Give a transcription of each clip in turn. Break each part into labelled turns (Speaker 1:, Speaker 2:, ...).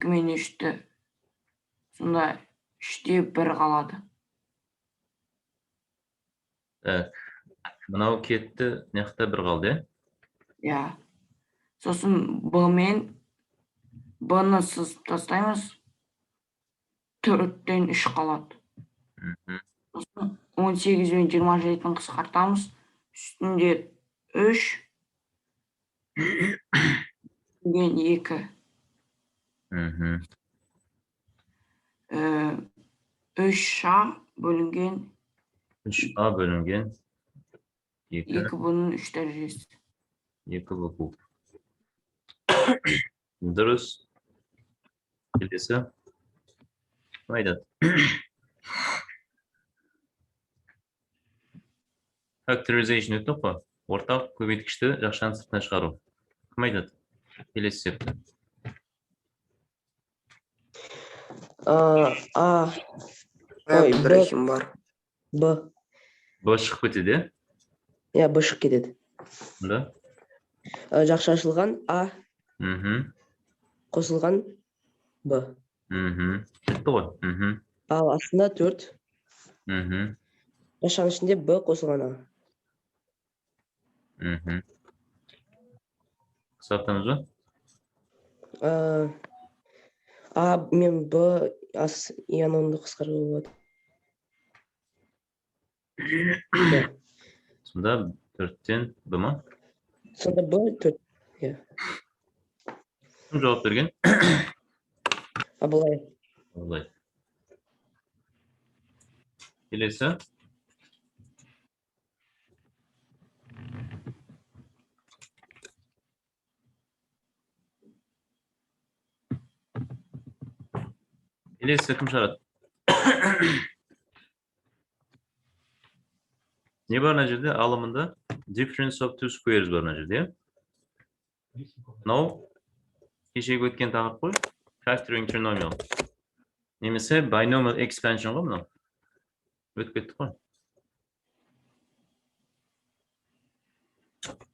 Speaker 1: 2 мен 3-ті. Сонда 3-те 1 қалады.
Speaker 2: Мынау кетті, неқта 1 қалды,
Speaker 1: Иә. Сосын b мен b-ны сызып тастаймыз. 4-тен 3 қалады. Сосын 18 мен 27-ні қысқартамыз. Үстінде 3 бөлінген 2. 3a бөлінген
Speaker 2: 3a бөлінген 2
Speaker 1: 2b-ның 3 дәрежесі.
Speaker 2: 2b куб. Дұрыс. Келесі. Айтады. Factorization өттік қой. Ортақ көбейткішті жақшаның сыртына шығару. Кім айтады? Келесі септі.
Speaker 3: Ибрахим бар.
Speaker 4: Б.
Speaker 2: Б шығып кетеді,
Speaker 4: Иә, Б шығып кетеді.
Speaker 2: да?
Speaker 4: Жақша ашылған А қосылған Б.
Speaker 2: Кетті ғой.
Speaker 4: Ал астында 4. Жақшаның ішінде Б қосылған А.
Speaker 2: Қысқартамыз ба?
Speaker 4: А мен Б ас янонды қысқаруға болады.
Speaker 2: Сонда 4-тен Б ма?
Speaker 4: Сонда Б 4. Иә.
Speaker 2: Кім жауап берген?
Speaker 4: Абылай.
Speaker 2: Абылай. Келесі. Келесі кім шығарады? Не бар мына жерде? Алымында difference of two squares бар мына жерде. Мынау кешегі өткен тақырып қой. Factoring trinomial. Немесе binomial expansion ғой мынау. Өтіп кеттік қой.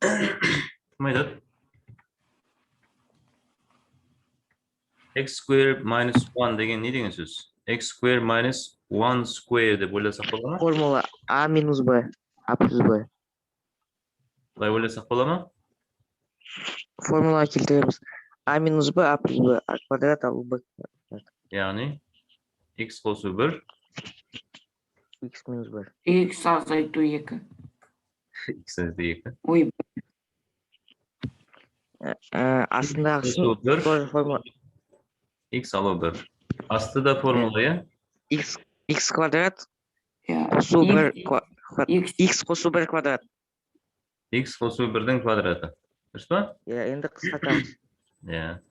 Speaker 2: Кім айтады? X square minus 1 деген не деген сөз? X square minus 1 square деп ойласақ бола ма?
Speaker 3: Формула А минус Б, А плюс Б.
Speaker 2: Бұлай ойласақ бола ма?
Speaker 3: Формула келтіреміз. А минус Б, А плюс Б, А квадрат, ал Б.
Speaker 2: Яғни X қосу 1,
Speaker 3: X минус Б.
Speaker 1: X азайту 2.
Speaker 2: X азайту 2.
Speaker 1: Ой,
Speaker 3: Астындағы тоже формула.
Speaker 2: X алу 1. Асты да формула, я?
Speaker 3: X квадрат
Speaker 1: иә.
Speaker 3: қосу 1
Speaker 1: X
Speaker 3: қосу 1 квадрат.
Speaker 2: X қосу 1-дің квадраты. Дұрыс па?
Speaker 3: Иә, енді қысқартамыз.
Speaker 2: Иә.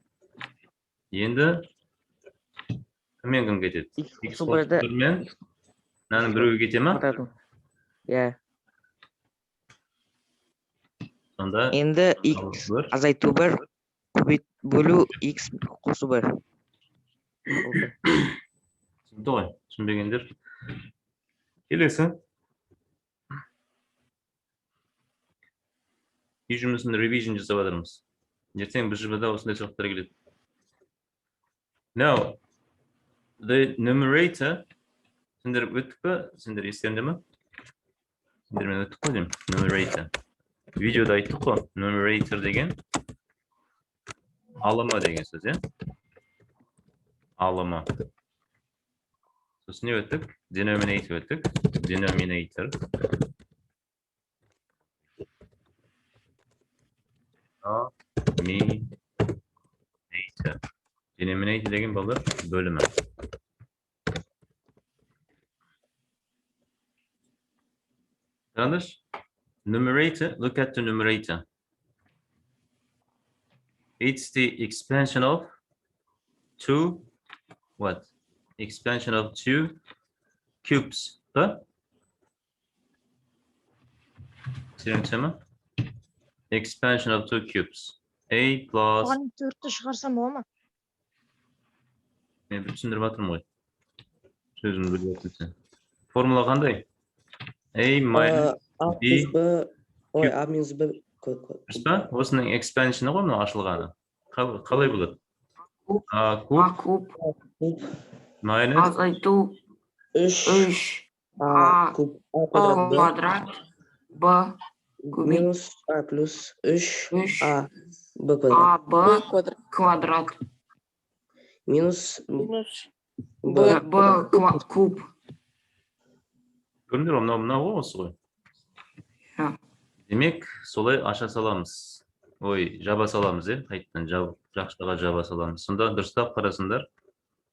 Speaker 2: Енді кіммен кім кетеді? X қосу 1-мен мынаның біреуі кете ма?
Speaker 3: Иә.
Speaker 2: Сонда
Speaker 3: Енді X азайту 1 бөлу X қосу 1.
Speaker 2: Түсінді ғой, түсінбегендер. Келесі. Үй жұмысын revision жасап жатырмыз. Ертең бір жібіда осындай сұрақтар келеді. Now, the numerator, сендер өттік пе? Сендер естерінде ме? Сендермен өттік қой деймін, numerator. Видеода айттық қой, numerator деген алымы деген сөз, е? Алымы. Сосын не өттік? Denominator өттік. Denominator. Denominator деген балдар бөлімі. Қараңдаршы? Numerator, look at the numerator. It's the expansion of two, what? Expansion of two cubes. Huh? Expansion of two cubes. A plus...
Speaker 5: Оған 4-ті шығарсам бола ма?
Speaker 2: Мен бір түсіндіріп жатырмын ғой. Сөзімді біліп отырсың. Формула қандай? A minus B...
Speaker 4: А минус Б...
Speaker 2: Осының экспаншыны ғой, мынау ашылғаны. Қалай болады? А
Speaker 1: А
Speaker 2: куб
Speaker 1: куб
Speaker 4: Куб.
Speaker 2: minus
Speaker 1: азайту
Speaker 4: 3
Speaker 1: 3
Speaker 4: А куб. А квадрат Б.
Speaker 1: квадрат Б кубик
Speaker 4: Минус А плюс 3
Speaker 1: 3
Speaker 4: А Б квадрат.
Speaker 1: А Б квадрат
Speaker 4: Минус Б
Speaker 1: Б куб.
Speaker 2: көрдіңдер ғой, мынау ғой осы ғой.
Speaker 1: Иә.
Speaker 2: Демек, солай аша саламыз. Ой, жаба саламыз, қайттан жақшыға жаба саламыз. Сонда дұрыстап қарасыңдар.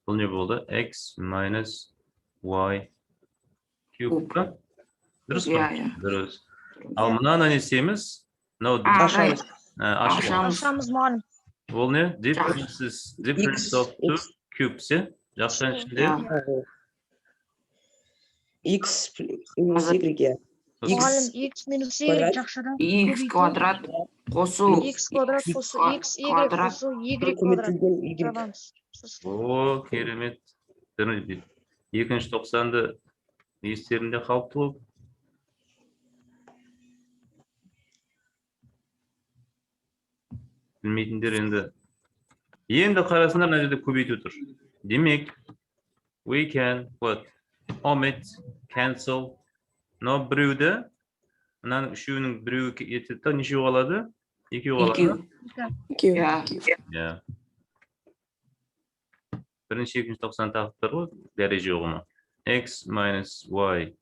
Speaker 2: Бұл не болды? X minus Y cube. Дұрыс па?
Speaker 1: Иә.
Speaker 2: Дұрыс. Ал мынаны не істейміз?
Speaker 1: Ашамыз.
Speaker 5: Ашамыз мұғалім.
Speaker 2: Ол не? Difference of two cubes, жақшаның ішінде.
Speaker 4: X минус Y. Я.
Speaker 5: Мұғалім x минус y
Speaker 4: квадрат.
Speaker 5: жақшадан
Speaker 1: X квадрат қосу
Speaker 5: x квадрат қосу x y
Speaker 1: квадрат.
Speaker 5: қосу y квадрат.
Speaker 4: Көмектілген Y.
Speaker 5: Жабамыз.
Speaker 2: О, керемет. Екінші 90-ды естерінде қалыпты ғой. Білмейтіндер енді қарасындар мына жерде көбейту тұр. Демек, we can omit, cancel. Мынау біреуді, мынаның үшеуінің біреуі етеді, нешеу қалады? Екеу қалады.
Speaker 1: Иә.
Speaker 2: Бірінші, екінші 90 тағыптар ғой, дәреже ұғымы. X minus Y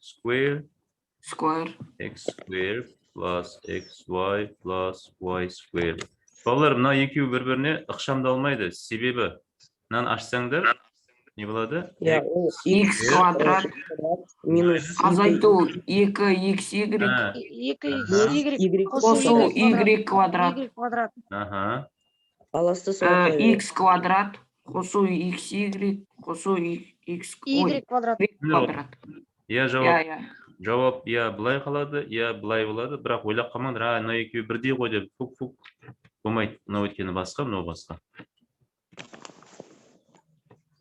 Speaker 2: square x square plus xy plus y square. Балалар, мына екеуі бір-біріне ықшамдалмайды. Себебі, мынаны ашсаңдар, не болады?
Speaker 1: X квадрат
Speaker 4: Минус
Speaker 1: азайту 2xy қосу y квадрат.
Speaker 2: Аха.
Speaker 4: Аласты
Speaker 1: X квадрат қосу xy қосу
Speaker 5: y квадрат.
Speaker 2: Я жауап я былай қалады, я былай болады, бірақ ойлап қалмаңдар, мына екеуі бірдей ғой деп фук болмайды. Мынау өйткені басқа, мынау басқа.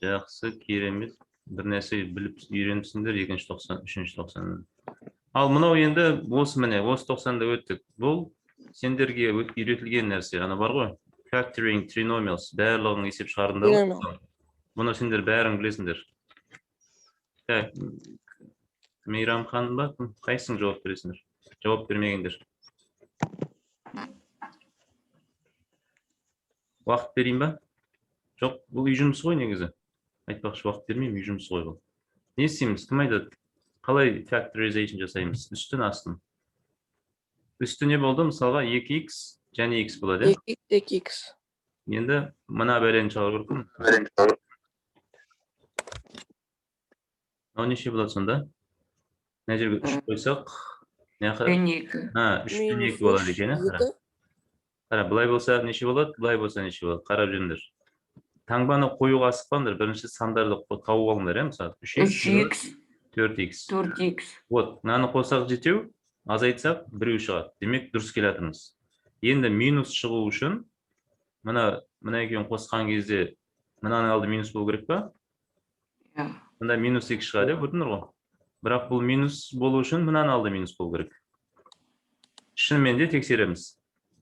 Speaker 2: Жақсы, керемет. Бір нәрсе біліп үйреніпсіңдер, екінші 90, үшінші 90. Ал мынау енді осы міне, осы 90-да өттік. Бұл сендерге үйретілген нәрсе. Ана бар ғой, factoring trinomials, барлығын есеп шығарыңдар. Бұны сендер бәрін білесіңдер. Мейрамхан ба? Қайсың жауап бересіңдер? Жауап бермегендер. Уақыт берейін ба? Жоқ, бұл үй жұмысы ғой негізі. Айтпақшы, уақыт бермеймін, үй жұмысы ғой бұл. Не істейміз? Кім айтады? Қалай factorization жасаймыз? Үстін астын. Үсті не болды? Мысалға 2x және x болады.
Speaker 6: 2x.
Speaker 2: Енді мына бәлені шығару керек. Мынау неше болады сонда? Мына жерге 3 қойсақ, не қара? 3-2 болады екен, қара. Қара, былай болса неше болады? Былай болса неше болады? Қарап жүріңдер. Таңбаны қоюға асықпаңдар, бірінші сандарды тауып алыңдар, мысалы
Speaker 1: 3x
Speaker 2: 4x. Вот, мынаны қосақ жетеу, азайтсақ біреу шығады. Демек, дұрыс келатырмыз. Енді минус шығу үшін, мына екеуін қосқан кезде мынаның алды минус болу керек па? Мында минус 2 шығады, көрдіңдер ғой. Бірақ бұл минус болу үшін мынаның алды минус болу керек. Шынымен де тексереміз.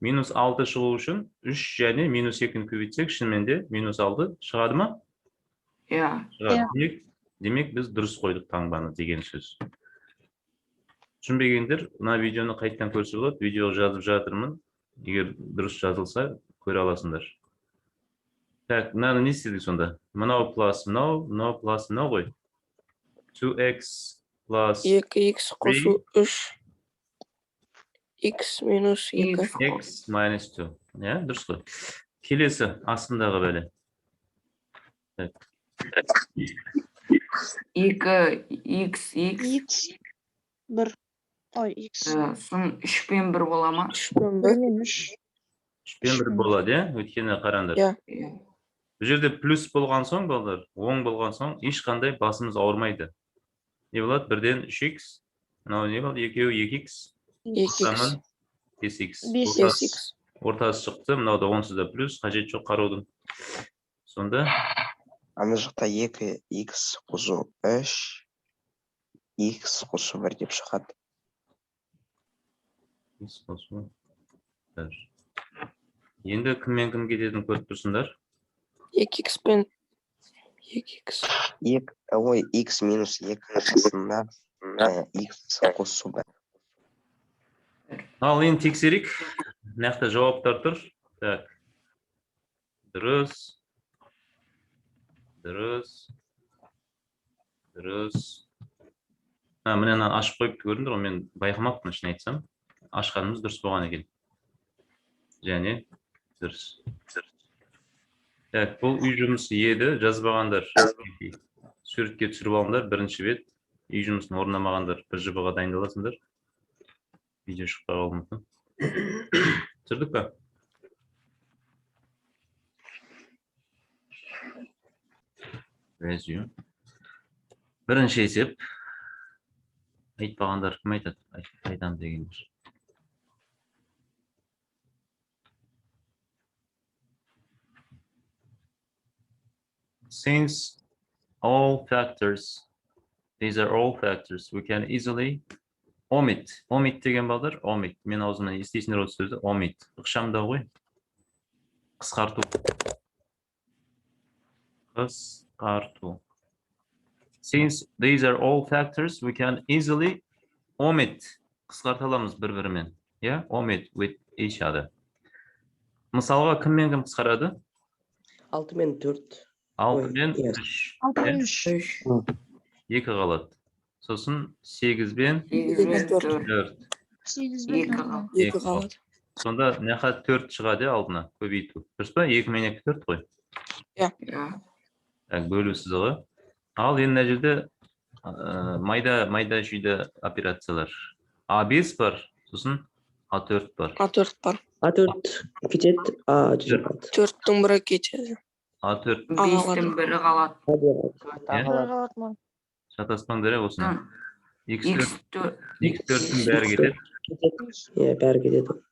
Speaker 2: Минус 6 шығу үшін 3 және минус 2-ні көбейтсек, шынымен де минус 6 шығады ма? Шығады. Демек, біз дұрыс қойдық таңбаны деген сөз. Түсінбегендер, мына видеоны қайттан көрсе болады, видео жазып жатырмын. Егер дұрыс жазылса, көре аласыңдар. Так, мынаны не істедік сонда? Мынау плюс мынау, мынау плюс мынау ғой. 2x плюс
Speaker 6: 2x қосу 3. X минус 2.
Speaker 2: X minus 2. Ja, дұрыс қой. Келесі, астындағы бәле.
Speaker 1: 2x
Speaker 5: 1. Ой, x.
Speaker 1: Сын 3 пен 1 бола ма?
Speaker 6: 3 пен 1.
Speaker 2: 3 пен 1 болады, өйткені қараңдар. Бұл жерде плюс болған соң, оң болған соң, ешқандай басымыз ауырмайды. Не болады? Бірден 3x, мынау не болады? Екеуі 2x.
Speaker 6: 2x.
Speaker 5: 5x.
Speaker 2: Ортасы шықты, мынау да онсыз да плюс, қажет жоқ қарудың. Сонда?
Speaker 7: Ана жақта 2x қосу 3, x қосу 1 деп шығады.
Speaker 2: Енді кіммен кім кететінін көріп тұрсыңдар.
Speaker 6: 2x пен 2x.
Speaker 7: Ой, x минус 2 арасында x қосу бар.
Speaker 2: Ал енді тексерейік. Мына жақта жауаптар тұр. Так. Дұрыс. Міне ашып қойып көрдіңдер ғой, мен байқамаппын шын айтсам. Ашқанымыз дұрыс болған екен. Және дұрыс. Так, бұл үй жұмысы еді, жазбағандар. Суретке түсіріп алыңдар, бірінші бет. Үй жұмысын орындамағандар, бір жобаға дайындаласыңдар. Видео шықпай қалуы мүмкін. Түсірдік па? Бірінші есеп. Айтпағандар кім айтады? Айтам дегендер. Since all factors, these are all factors, we can easily omit. Omit деген балдар, omit. Мен аузымнан естейсіңдер осы сөзді, omit. Ықшамда ғой. Қысқарту. Since these are all factors, we can easily omit. Қысқарта аламыз бір-бірімен. Yeah, omit with each other. Мысалға кіммен кім қысқарады?
Speaker 4: 6 мен 4.
Speaker 2: 6 мен 3.
Speaker 5: 6 мен 3.
Speaker 2: 2 қалады. Сосын 8 бен
Speaker 1: 4.
Speaker 5: 8 мен 4.
Speaker 6: 2 қалады.
Speaker 2: Сонда мына 4 шығады алдына көбейту. Дұрыс па? 2 мен 2 4 қой. Так, бөлу сызығы. Ал енді мына жерде майда жүйді операциялар. A5 бар, сосын A4 бар.
Speaker 6: A4 бар.
Speaker 4: A4 кетеді, A шығады.
Speaker 6: 4-тің бірі кетеді.
Speaker 2: A4
Speaker 1: 5-тің бірі қалады.
Speaker 2: шатаспаңдар осыны. X4-тің бәрі кетеді.
Speaker 4: Иә, бәрі кетеді.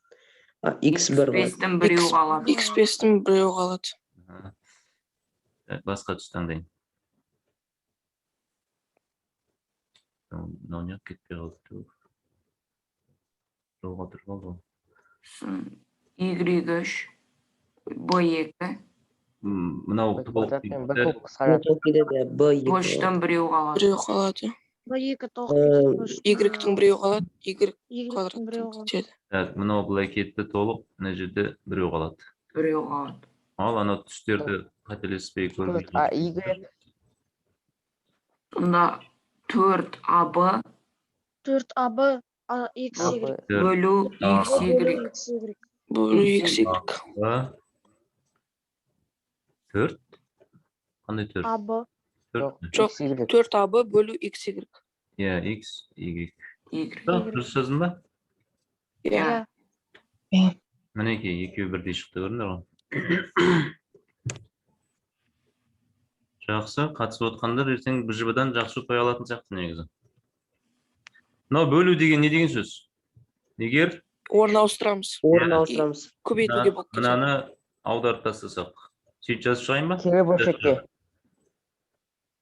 Speaker 4: X1
Speaker 1: 5-тің біреу қалады.
Speaker 6: X5-тің біреу қалады.
Speaker 2: Басқа түс таңдайын. Мынау кетпей қалды. Жолға тұр қалды.
Speaker 1: Y3, B2.
Speaker 2: Мынау
Speaker 1: Тоштан біреу қалады.
Speaker 6: Біреу қалады.
Speaker 5: Y2 тоқ.
Speaker 6: Y-тің біреу қалады. Y
Speaker 5: Y-тің
Speaker 6: квадраттың
Speaker 5: біреу қалады.
Speaker 6: кетеді.
Speaker 2: Мынау былай кетті толық, мына жерде біреу қалады.
Speaker 1: Біреу қалады.
Speaker 2: Ал анау түстерді қателеспей көріп.
Speaker 1: Сонда 4AB
Speaker 5: 4AB XY.
Speaker 1: бөлу XY.
Speaker 6: Бөлу XY.
Speaker 2: 4? Қандай 4?
Speaker 5: AB.
Speaker 6: Жоқ, 4AB бөлу XY.
Speaker 2: Иә, X, Y.
Speaker 1: Y.
Speaker 2: Дұрыс жаздың ба?
Speaker 6: Иә.
Speaker 2: Мінекей, екеуі бірдей шықты көрдіңдер ғой. Жақсы, қатысып отқандар ертең БЖБ-дан жақсы ұпай алатын сияқты негізі. Мынау бөлу деген не деген сөз? Егер
Speaker 6: Орын ауыстырамыз. Көбейтуге болып кетеді.
Speaker 2: мынаны аударып тастасақ, сөйтіп жазып шығайын ба?
Speaker 3: Кері бөлшекке.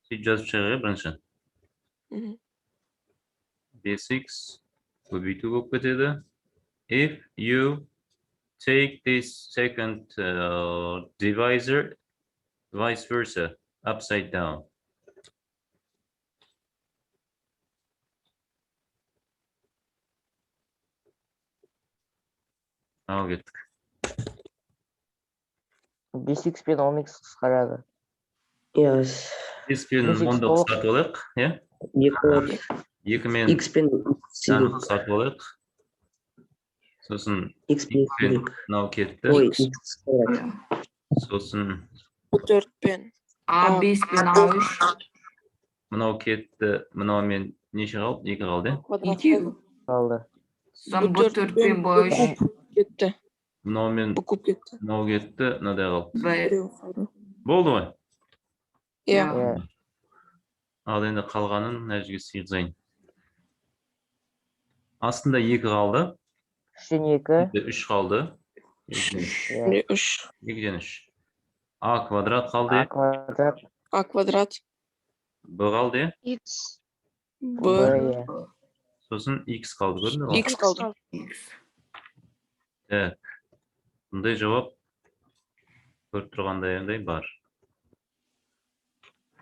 Speaker 2: Сөйтіп жазып шығайық бірінші. 5x көбейту болып кетеді. If you take this second divisor, vice versa, upside down. Ал кеттік.
Speaker 3: 5x пен 10x қысқарады.
Speaker 4: Иә.
Speaker 2: 5 пен 10-ды қысқартып алайық, иә? 2 мен
Speaker 4: X пен
Speaker 2: қысқартып алайық. Сосын
Speaker 4: X пен
Speaker 2: мынау кетті.
Speaker 4: X.
Speaker 2: Сосын
Speaker 6: 4 пен
Speaker 1: A5 пен A3.
Speaker 2: мынау кетті, мынау мен неше қалды? 2 қалды.
Speaker 1: Екеу.
Speaker 3: Қалды.
Speaker 1: Сосын B4 пен B3.
Speaker 6: кетті.
Speaker 2: Мынау мен
Speaker 6: Бұл көп кетті.
Speaker 2: мынау кетті, мынадай қалды.
Speaker 6: Біреу қалды.
Speaker 2: Болды ғой?
Speaker 6: Иә.
Speaker 2: Ал енді қалғанын мына жерге сыйғызайын. Астында 2 қалды.
Speaker 3: 3-тен 2.
Speaker 2: 3 қалды.
Speaker 6: 3.
Speaker 2: 2-ден 3. А квадрат қалды.
Speaker 3: А квадрат.
Speaker 6: А квадрат.
Speaker 2: Б қалды.
Speaker 5: X.
Speaker 6: Б.
Speaker 2: Сосын X қалды. Көрдің бе?
Speaker 6: X қалды.
Speaker 2: Так. Бұндай жауап көріп тұрғандай бар.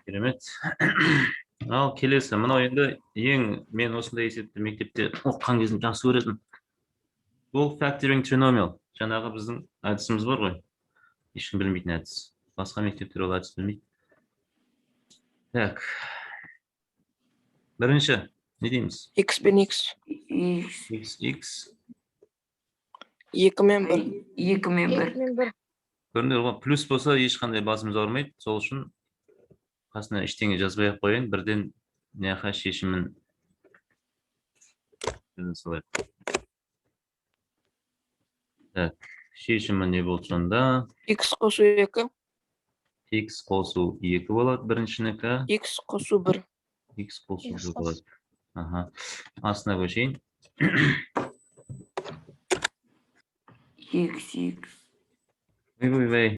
Speaker 2: Керемет. Ал келесі, мынау енді мен осындай есепті мектепте оқыған кезім жақсы көретін. Бұл factoring trinomial. Жаңағы біздің әдісіміз бар ғой. Ешкім білмейтін әдіс. Басқа мектептер ол әдіс білмейді. Так. Бірінші, не дейміз?
Speaker 6: X пен X.
Speaker 1: X.
Speaker 6: 2 мен 1.
Speaker 1: 2 мен 1.
Speaker 5: 2 мен 1.
Speaker 2: Көрінеді ғой, плюс болса ешқандай басымыз ауырмайды. Сол үшін қасына ештеңе жазбай ақ қояйын. Бірден неға шешімін солай. Так, шешімі не болды сонда?
Speaker 6: X қосу 2.
Speaker 2: X қосу 2 болады біріншінікі.
Speaker 6: X қосу 1.
Speaker 2: X қосу 1 болады. Аха. Астына көшейін.
Speaker 1: X.
Speaker 2: Ой.